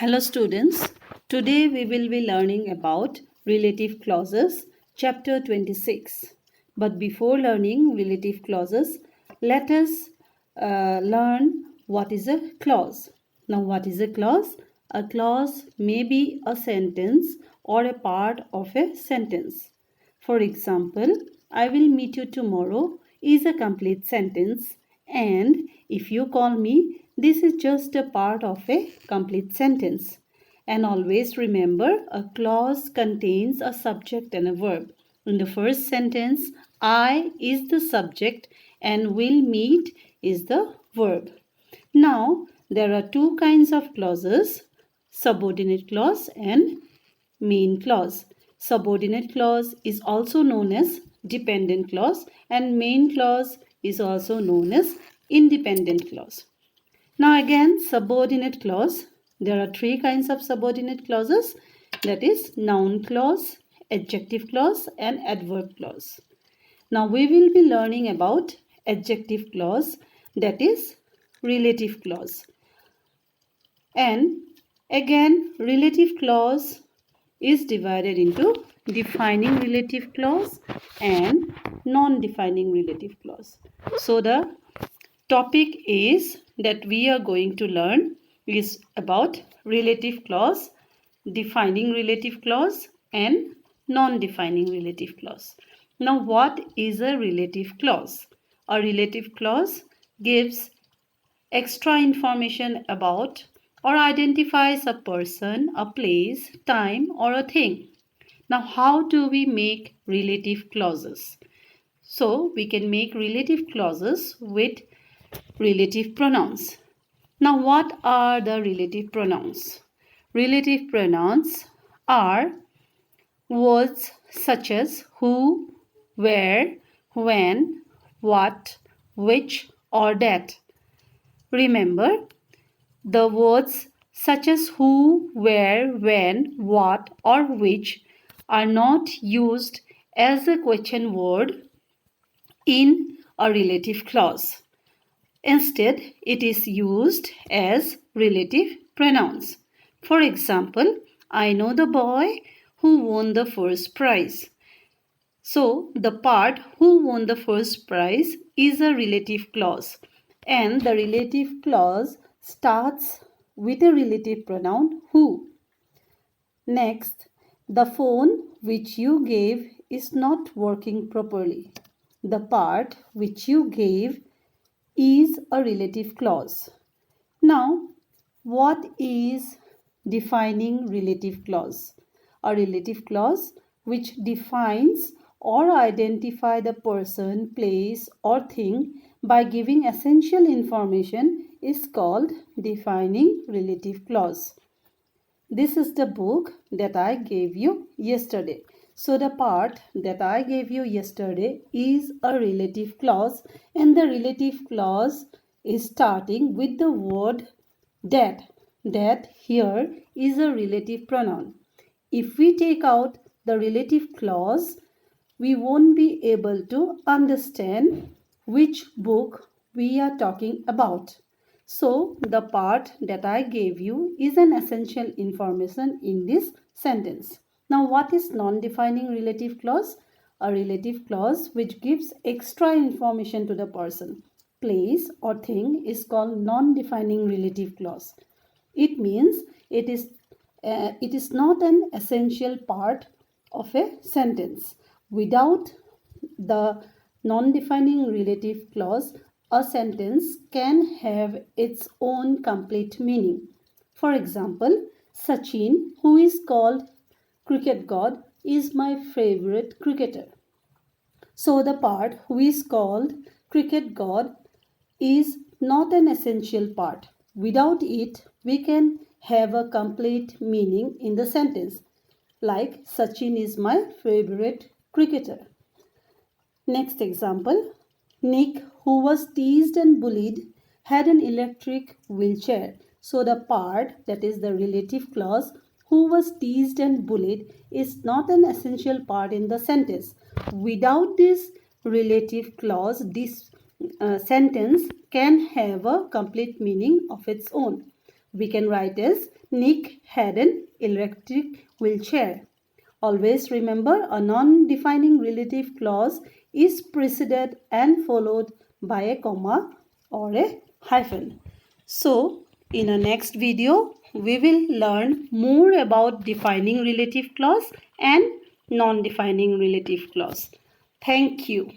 Hello students, today we will be learning about relative clauses, chapter 26. But before learning relative clauses, let us learn what is a clause. Now what is a clause? A clause may be a sentence or a part of a sentence. For example, I will meet you tomorrow is a complete sentence, and if you call me, this is just a part of a complete sentence. And always remember, a clause contains a subject and a verb. In the first sentence, I is the subject and will meet is the verb. Now, there are two kinds of clauses, subordinate clause and main clause. Subordinate clause is also known as dependent clause and main clause is also known as independent clause. Now again, subordinate clause. There are three kinds of subordinate clauses, that is noun clause, adjective clause and adverb clause. Now we will be learning about adjective clause, that is relative clause. And again, relative clause is divided into defining relative clause and non-defining relative clause. So the topic is that we are going to learn is about relative clause, defining relative clause and non-defining relative clause. Now what is a relative clause? A relative clause gives extra information about or identifies a person, a place, time or a thing. Now how do we make relative clauses? So we can make relative clauses with relative pronouns. Now what are the relative pronouns? Relative pronouns are words such as who, where, when, what, which or that. Remember, the words such as who, where, when, what or which are not used as a question word in a relative clause. Instead, it is used as relative pronouns. For example, I know the boy who won the first prize. So, the part who won the first prize is a relative clause, and the relative clause starts with a relative pronoun who. Next, the phone which you gave is not working properly. The part which you gave is a relative clause. Now, what is defining relative clause? A relative clause which defines or identify the person, place or thing by giving essential information is called defining relative clause. This is the book that I gave you yesterday. So the part that I gave you yesterday is a relative clause, and the relative clause is starting with the word that. That here is a relative pronoun. If we take out the relative clause, we won't be able to understand which book we are talking about. So, the part that I gave you is an essential information in this sentence. Now, what is non-defining relative clause? A relative clause which gives extra information to the person, place or thing is called non-defining relative clause. It means it is not an essential part of a sentence. Without the non-defining relative clause, a sentence can have its own complete meaning. For example, Sachin, who is called cricket god, is my favorite cricketer. So the part who is called cricket god is not an essential part. Without it, we can have a complete meaning in the sentence, like Sachin is my favorite cricketer. Next example, Nick, who was teased and bullied, had an electric wheelchair. So the part, that is the relative clause, who was teased and bullied, is not an essential part in the sentence. Without this relative clause, this sentence can have a complete meaning of its own. We can write as Nick had an electric wheelchair. Always remember, a non-defining relative clause is preceded and followed by a comma or a hyphen. So, in our next video, we will learn more about defining relative clause and non-defining relative clause. Thank you.